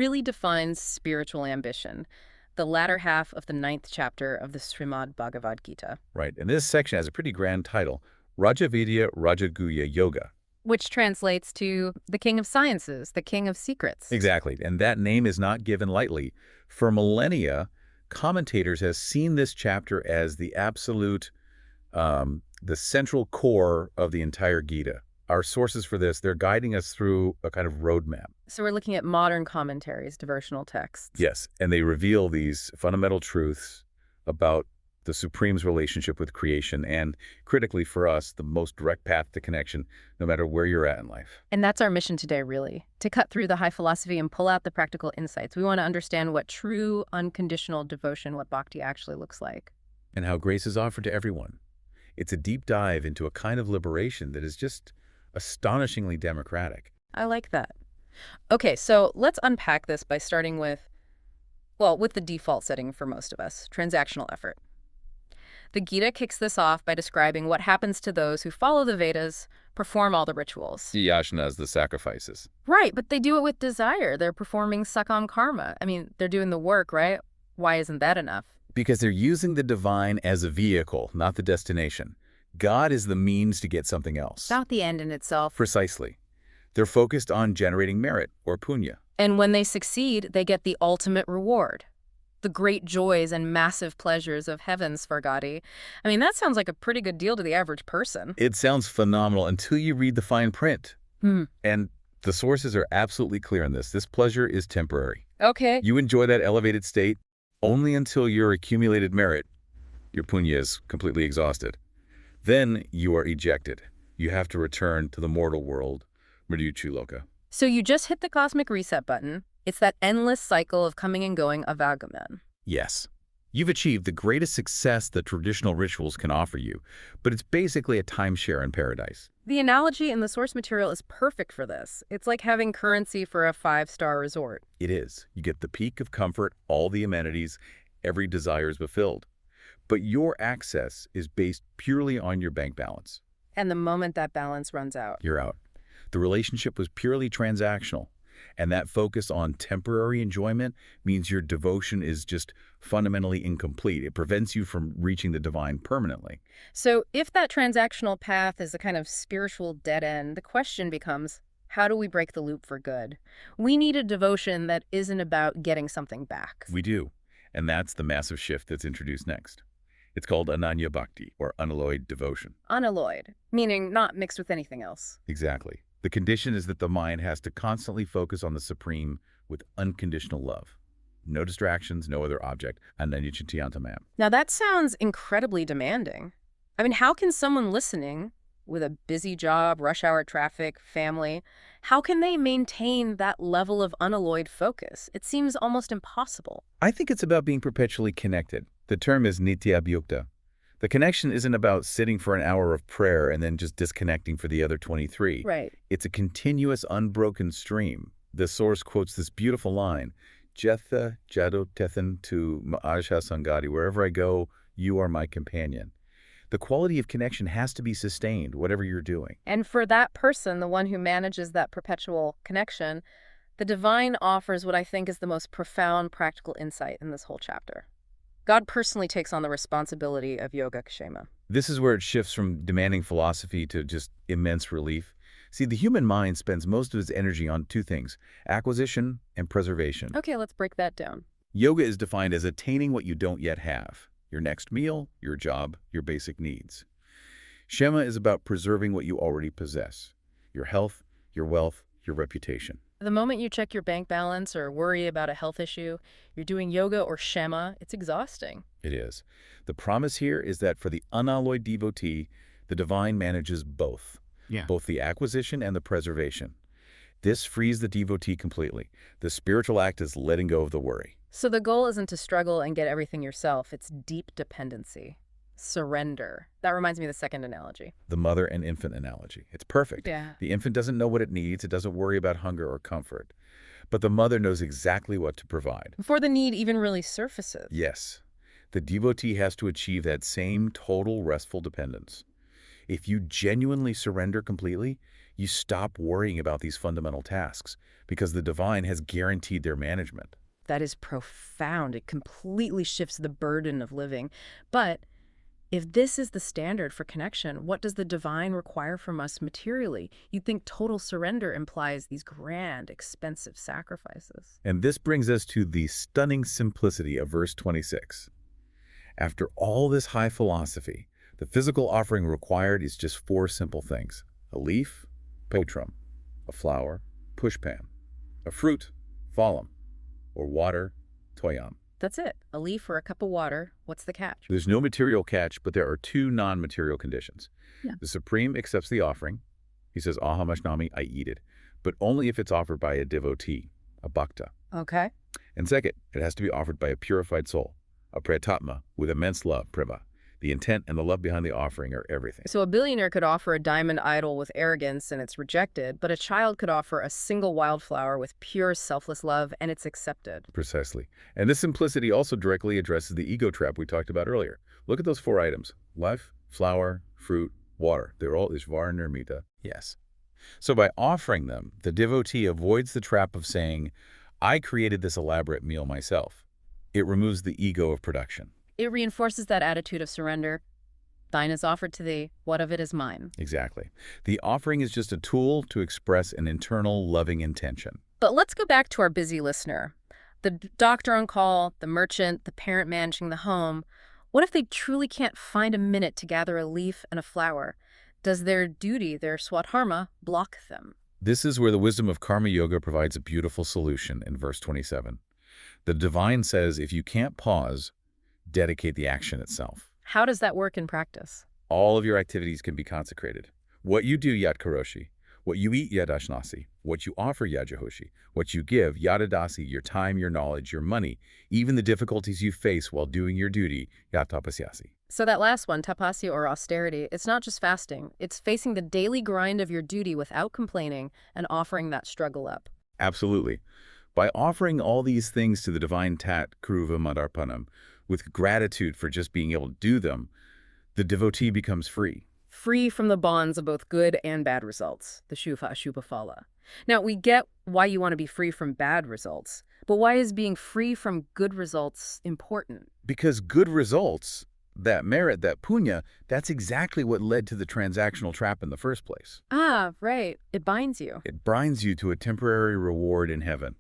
really defines spiritual ambition, the latter half of the ninth chapter of the Srimad Bhagavad Gita, Right, and this section has a pretty grand title, Rajavidya Rajaguhya Yoga. which translates to the king of sciences, the king of secrets. Exactly, and that name is not given lightly. For millennia, commentators have seen this chapter as the absolute, the central core of the entire Gita. Our sources for this, they're guiding us through a kind of roadmap. So we're looking at modern commentaries, devotional texts. Yes, and they reveal these fundamental truths about the Supreme's relationship with creation and, critically for us, the most direct path to connection, no matter where you're at in life. And that's our mission today, really, to cut through the high philosophy and pull out the practical insights. We want to understand what true, unconditional devotion, what bhakti actually looks like. And how grace is offered to everyone. It's a deep dive into a kind of liberation that is just astonishingly democratic. I like that. Okay, so let's unpack this by starting with, well, with the default setting for most of us, transactional effort. The Gita kicks this off by describing what happens to those who follow the Vedas, perform all the rituals. The yashanas, the sacrifices. Right, but they do it with desire. They're performing sakam karma. I mean, they're doing the work, right? Why isn't that enough? Because they're using the divine as a vehicle, not the destination. God is the means to get something else. Not the end in itself. Precisely. They're focused on generating merit, or punya. And when they succeed, they get the ultimate reward. The great joys and massive pleasures of heaven's Svargati. I mean, that sounds like a pretty good deal to the average person. It sounds phenomenal until you read the fine print. Hmm. And the sources are absolutely clear on this. This pleasure is temporary. Okay. You enjoy that elevated state only until your accumulated merit, your punya, is completely exhausted. Then you are ejected. You have to return to the mortal world, Mrityuloka. So you just hit the cosmic reset button. It's that endless cycle of coming and going of Agamenon. Yes. You've achieved the greatest success that traditional rituals can offer you, but it's basically a timeshare in paradise. The analogy in the source material is perfect for this. It's like having currency for a 5-star resort. It is. You get the peak of comfort, all the amenities, every desire is fulfilled. But your access is based purely on your bank balance. And the moment that balance runs out. You're out. The relationship was purely transactional. And that focus on temporary enjoyment means your devotion is just fundamentally incomplete. It prevents you from reaching the divine permanently. So if that transactional path is a kind of spiritual dead end, the question becomes, how do we break the loop for good? We need a devotion that isn't about getting something back. We do. And that's the massive shift that's introduced next. It's called Ananya Bhakti, or unalloyed devotion. Unalloyed, meaning not mixed with anything else. Exactly. The condition is that the mind has to constantly focus on the Supreme with unconditional love. No distractions, no other object. Ananya Chintayantamam. Now that sounds incredibly demanding. I mean, how can someone listening with a busy job, rush hour traffic, family, how can they maintain that level of unalloyed focus? It seems almost impossible. I think it's about being perpetually connected. The term is nityabhyukta. The connection isn't about sitting for an hour of prayer and then just disconnecting for the other 23. Right. It's a continuous, unbroken stream. The source quotes this beautiful line, Jetha Jado Tethan to Ma'ajha Sangati, wherever I go, you are my companion. The quality of connection has to be sustained, whatever you're doing. And for that person, the one who manages that perpetual connection, the divine offers what I think is the most profound practical insight in this whole chapter. God personally takes on the responsibility of Yogakshema. This is where it shifts from demanding philosophy to just immense relief. See, the human mind spends most of its energy on two things, acquisition and preservation. Okay, let's break that down. Yoga is defined as attaining what you don't yet have, your next meal, your job, your basic needs. Shema is about preserving what you already possess, your health, your wealth, your reputation. The moment you check your bank balance or worry about a health issue, you're doing yoga or shema, it's exhausting. It is. The promise here is that for the unalloyed devotee, the divine manages both. Both the acquisition and the preservation. This frees the devotee completely. The spiritual act is letting go of the worry. So the goal isn't to struggle and get everything yourself, it's deep dependency. Surrender. That reminds me of the second analogy. The mother and infant analogy. It's perfect. Yeah. The infant doesn't know what it needs. It doesn't worry about hunger or comfort. But the mother knows exactly what to provide. Before the need even really surfaces. Yes. The devotee has to achieve that same total restful dependence. If you genuinely surrender completely, You stop worrying about these fundamental tasks because the divine has guaranteed their management. That is profound. It completely shifts the burden of living. But if this is the standard for connection, what does the divine require from us materially? You'd think total surrender implies these grand, expensive sacrifices. And this brings us to the stunning simplicity of verse 26. After all this high philosophy, the physical offering required is just four simple things: a leaf, potrum; a flower, pushpam; a fruit, phalum; or water, toyam. That's it. A leaf or a cup of water. What's the catch? There's no material catch, but there are two non-material conditions. Yeah. The Supreme accepts the offering. He says, Aha Mashnami, I eat it, but only if it's offered by a devotee, a bhakta. Okay. And second, it has to be offered by a purified soul, a prayatatma, with immense love, prema. The intent and the love behind the offering are everything. So a billionaire could offer a diamond idol with arrogance and it's rejected, but a child could offer a single wildflower with pure, selfless love and it's accepted. Precisely. And this simplicity also directly addresses the ego trap we talked about earlier. Look at those four items: life, flower, fruit, water. They're all ishvar nirmita. Yes. So by offering them, the devotee avoids the trap of saying, I created this elaborate meal myself. It removes the ego of production. It reinforces that attitude of surrender. Thine is offered to thee, what of it is mine? Exactly. The offering is just a tool to express an internal loving intention. But let's go back to our busy listener. The doctor on call, the merchant, the parent managing the home. What if they truly can't find a minute to gather a leaf and a flower? Does their duty, their swadharma, block them? This is where the wisdom of karma yoga provides a beautiful solution in verse 27. The divine says if you can't pause, dedicate the action itself. How does that work in practice? All of your activities can be consecrated. What you do, Yad Karoshi. What you eat, Yad Ashnasi. What you offer, Yad Jehoshi. What you give, Yad Adasi, your time, your knowledge, your money, even the difficulties you face while doing your duty, Yad Tapasyasi. So that last one, tapasya or austerity, it's not just fasting. It's facing the daily grind of your duty without complaining and offering that struggle up. Absolutely. By offering all these things to the divine Tat Kruva Madarpanam, with gratitude for just being able to do them, the devotee becomes free. Free from the bonds of both good and bad results, the Shubha Ashubha Phala. Now, we get why you want to be free from bad results, but why is being free from good results important? Because good results, that merit, that punya, that's exactly what led to the transactional trap in the first place. Ah, right. It binds you. It binds you to a temporary reward in heaven.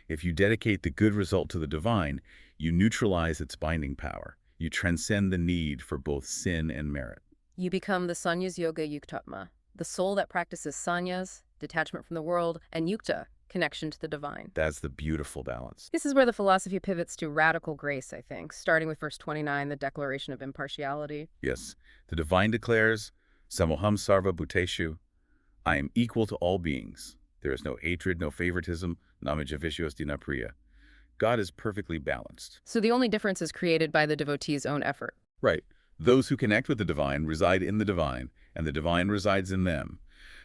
If you dedicate the good result to the divine, you neutralize its binding power. You transcend the need for both sin and merit. You become the Sannyas Yoga Yuktatma, the soul that practices sannyas, detachment from the world, and yukta, connection to the divine. That's the beautiful balance. This is where the philosophy pivots to radical grace, I think, starting with verse 29, the declaration of impartiality. Yes, the divine declares, Samoham sarva bhuteshu, I am equal to all beings. There is no hatred, no favoritism, namajavishwas dinapriya. God is perfectly balanced. So the only difference is created by the devotee's own effort. Right. Those who connect with the divine reside in the divine, and the divine resides in them.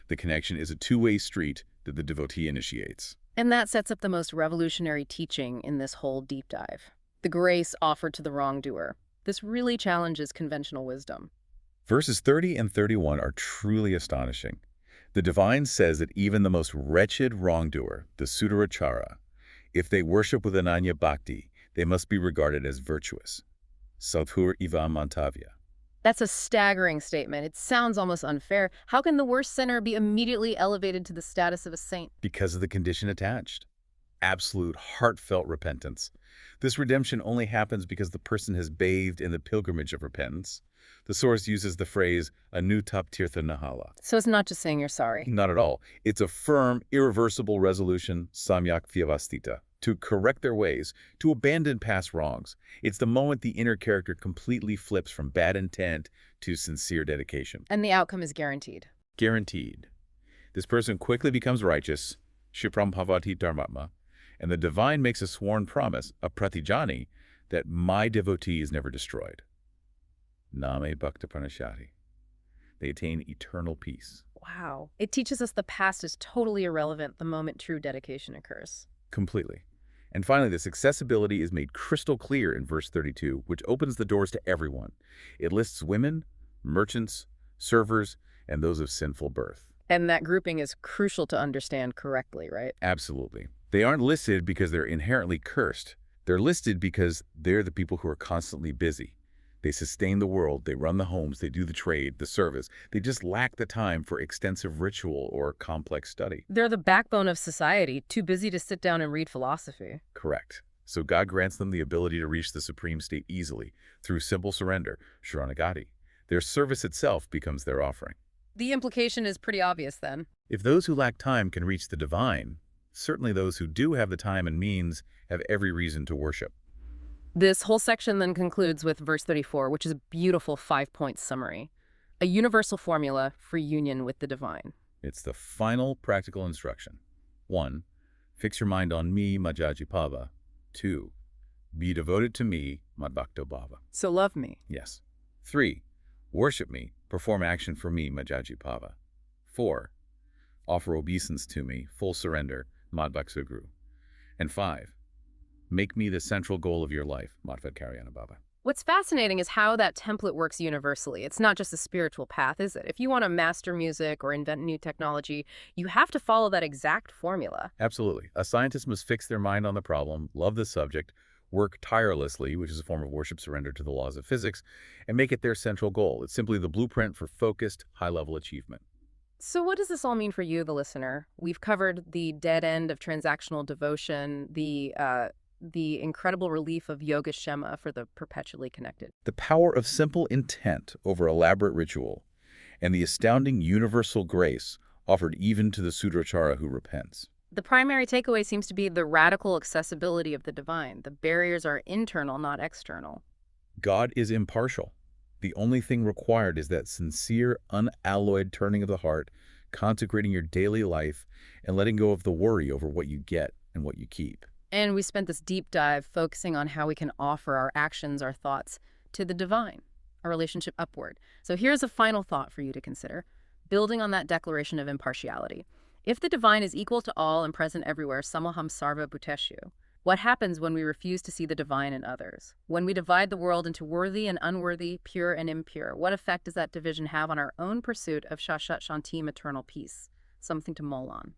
The connection is a two-way street that the devotee initiates. And that sets up the most revolutionary teaching in this whole deep dive. The grace offered to the wrongdoer. This really challenges conventional wisdom. Verses 30 and 31 are truly astonishing. The divine says that even the most wretched wrongdoer, the Sudarachara, if they worship with Ananya Bhakti, they must be regarded as virtuous. Sadhur Iva Mantavya. That's a staggering statement. It sounds almost unfair. How can the worst sinner be immediately elevated to the status of a saint? Because of the condition attached. Absolute, heartfelt repentance. This redemption only happens because the person has bathed in the pilgrimage of repentance. The source uses the phrase, Anutap Tirtha Nahala. So it's not just saying you're sorry. Not at all. It's a firm, irreversible resolution, Samyak Vyavastita, to correct their ways, to abandon past wrongs. It's the moment the inner character completely flips from bad intent to sincere dedication. And the outcome is guaranteed. Guaranteed. This person quickly becomes righteous, Shipram Bhavati Dharmatma, and the divine makes a sworn promise, a pratijani, that my devotee is never destroyed. Name Bhakta Pranashati. They attain eternal peace. Wow. It teaches us the past is totally irrelevant the moment true dedication occurs. Completely. And finally, this accessibility is made crystal clear in verse 32, which opens the doors to everyone. It lists women, merchants, servers, and those of sinful birth. And that grouping is crucial to understand correctly, right? Absolutely. They aren't listed because they're inherently cursed. They're listed because they're the people who are constantly busy. They sustain the world, they run the homes, they do the trade, the service. They just lack the time for extensive ritual or complex study. They're the backbone of society, too busy to sit down and read philosophy. Correct. So God grants them the ability to reach the supreme state easily through simple surrender, Sharanagati. Their service itself becomes their offering. The implication is pretty obvious then. If those who lack time can reach the divine, certainly those who do have the time and means have every reason to worship. This whole section then concludes with verse 34, which is a beautiful 5-point summary. A universal formula for union with the divine. It's the final practical instruction. 1. Fix your mind on me, Majaji Pava. 2. Be devoted to me, Madbhakto Bhava. So love me. Yes. 3. Worship me, perform action for me, Majaji Pava. 4. Offer obeisance to me, full surrender, Madbhakta Guru. And 5. Make me the central goal of your life, Madhvad Karyana Baba. What's fascinating is how that template works universally. It's not just a spiritual path, is it? If you want to master music or invent new technology, you have to follow that exact formula. Absolutely. A scientist must fix their mind on the problem, love the subject, work tirelessly, which is a form of worship surrender to the laws of physics, and make it their central goal. It's simply the blueprint for focused, high-level achievement. So what does this all mean for you, the listener? We've covered the dead end of transactional devotion, the incredible relief of yoga shema for the perpetually connected. The power of simple intent over elaborate ritual, and the astounding universal grace offered even to the Sudrachara who repents. The primary takeaway seems to be the radical accessibility of the divine. The barriers are internal, not external. God is impartial. The only thing required is that sincere, unalloyed turning of the heart, consecrating your daily life, and letting go of the worry over what you get and what you keep. And we spent this deep dive focusing on how we can offer our actions, our thoughts, to the divine, our relationship upward. So here's a final thought for you to consider, building on that declaration of impartiality. If the divine is equal to all and present everywhere, samaham sarva bhuteshu, what happens when we refuse to see the divine in others? When we divide the world into worthy and unworthy, pure and impure, what effect does that division have on our own pursuit of shashvat shantim, eternal peace? Something to mull on.